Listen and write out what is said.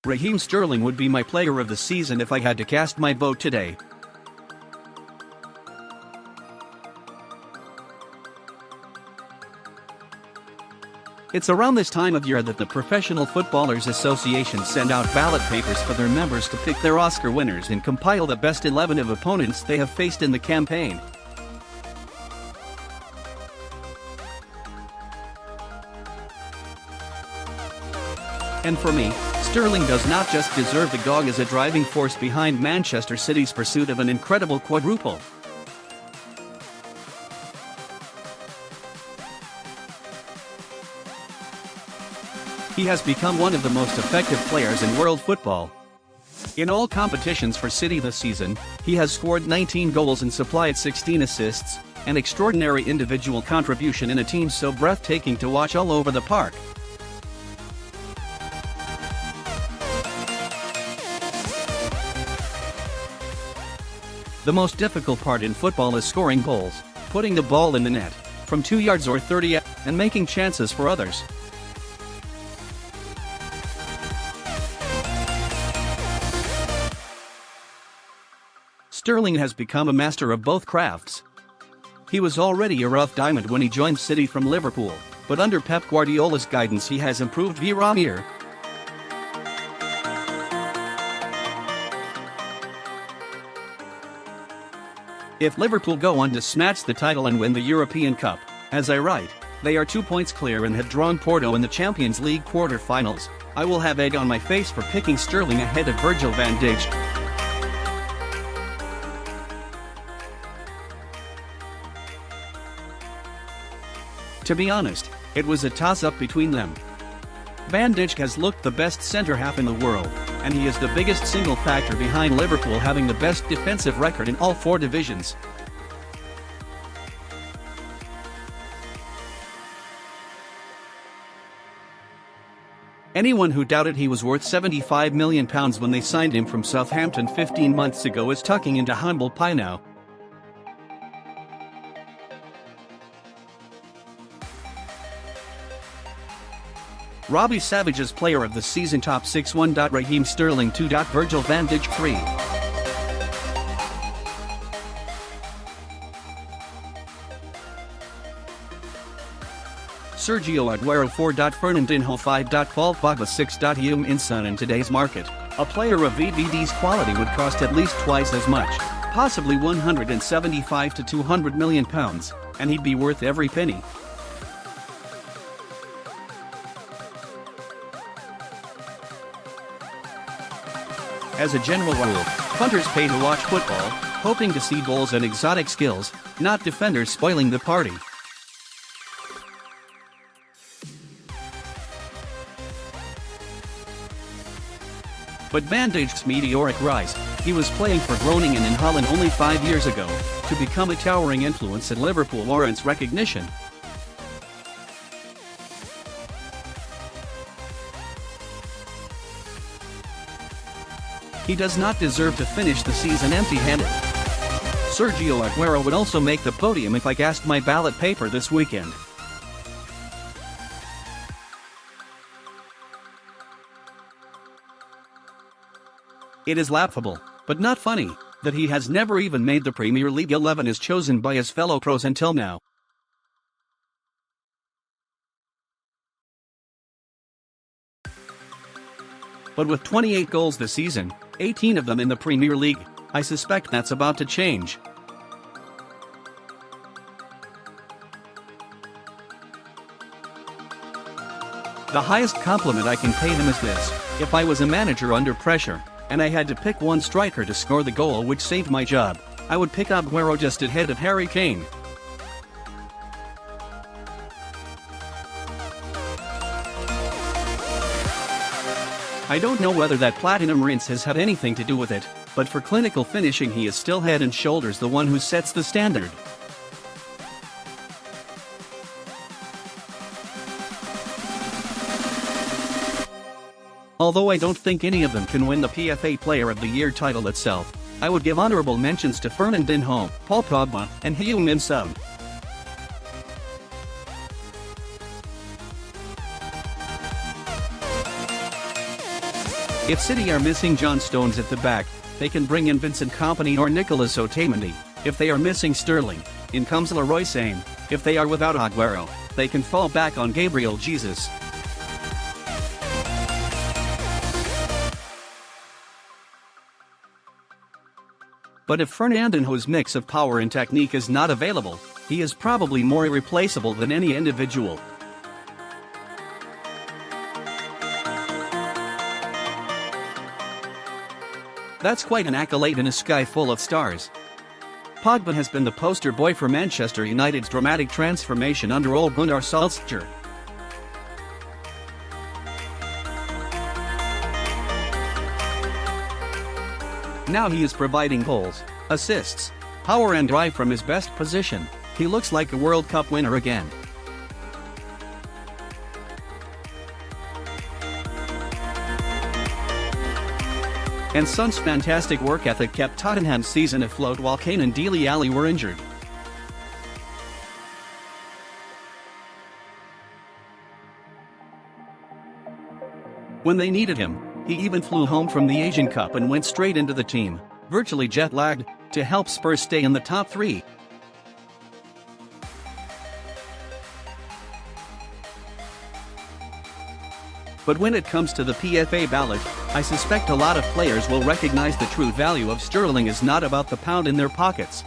Raheem Sterling would be my player of the season if I had to cast my vote today. It's around this time of year that the Professional Footballers Association send out ballot papers for their members to pick their Oscar winners and compile the best 11 of opponents they have faced in the campaign. And for me, Sterling does not just deserve the gong as a driving force behind Manchester City's pursuit of an incredible quadruple. He has become one of the most effective players in world football. In all competitions for City this season, he has scored 19 goals and supplied 16 assists, an extraordinary individual contribution in a team so breathtaking to watch all over the park. The most difficult part in football is scoring goals, putting the ball in the net, from 2 yards or 30, and making chances for others. Sterling has become a master of both crafts. He was already a rough diamond when he joined City from Liverpool, but under Pep Guardiola's guidance he has improved year. If Liverpool go on to snatch the title and win the European Cup, as I write, they are 2 points clear and have drawn Porto in the Champions League quarter-finals, I will have egg on my face for picking Sterling ahead of Virgil van Dijk. To be honest, it was a toss-up between them. Van Dijk has looked the best centre-half in the world, and he is the biggest single factor behind Liverpool having the best defensive record in all 4 divisions. Anyone who doubted he was worth £75 million when they signed him from Southampton 15 months ago is tucking into humble pie now. Robbie Savage's player of the season top 6 1. Raheem Sterling 2. Virgil van Dijk 3. Sergio Aguero 4. Fernandinho 5. Paul Pogba 6. Heung-Min. In today's market, a player of VVD's quality would cost at least twice as much, possibly £175 to £200 million, and he'd be worth every penny. As a general rule, punters pay to watch football, hoping to see goals and exotic skills, not defenders spoiling the party. But Van Dijk's meteoric rise, he was playing for Groningen in Holland only 5 years ago, to become a towering influence at Liverpool warrants recognition. He does not deserve to finish the season empty-handed. Sergio Aguero would also make the podium if I cast my ballot paper this weekend. It is laughable, but not funny, that he has never even made the Premier League 11 as chosen by his fellow pros until now. But with 28 goals this season, 18 of them in the Premier League, I suspect that's about to change. The highest compliment I can pay him is this: if I was a manager under pressure, and I had to pick one striker to score the goal which saved my job, I would pick Aguero just ahead of Harry Kane. I don't know whether that platinum rinse has had anything to do with it, but for clinical finishing he is still head and shoulders the one who sets the standard. Although I don't think any of them can win the PFA Player of the Year title itself, I would give honourable mentions to Fernandinho, Paul Pogba, and Heung-Min. If City are missing John Stones at the back, they can bring in Vincent Kompany or Nicolas Otamendi. If they are missing Sterling, in comes Leroy Sane. If they are without Aguero, they can fall back on Gabriel Jesus. But if Fernandinho's mix of power and technique is not available, he is probably more irreplaceable than any individual. That's quite an accolade in a sky full of stars. Pogba has been the poster boy for Manchester United's dramatic transformation under Ole Gunnar Solskjaer. Now he is providing goals, assists, power and drive from his best position. He looks like a World Cup winner again. And Son's fantastic work ethic kept Tottenham's season afloat while Kane and Dele Alli were injured. When they needed him, he even flew home from the Asian Cup and went straight into the team, virtually jet-lagged, to help Spurs stay in the top three. But when it comes to the PFA ballot, I suspect a lot of players will recognize the true value of Sterling is not about the pound in their pockets.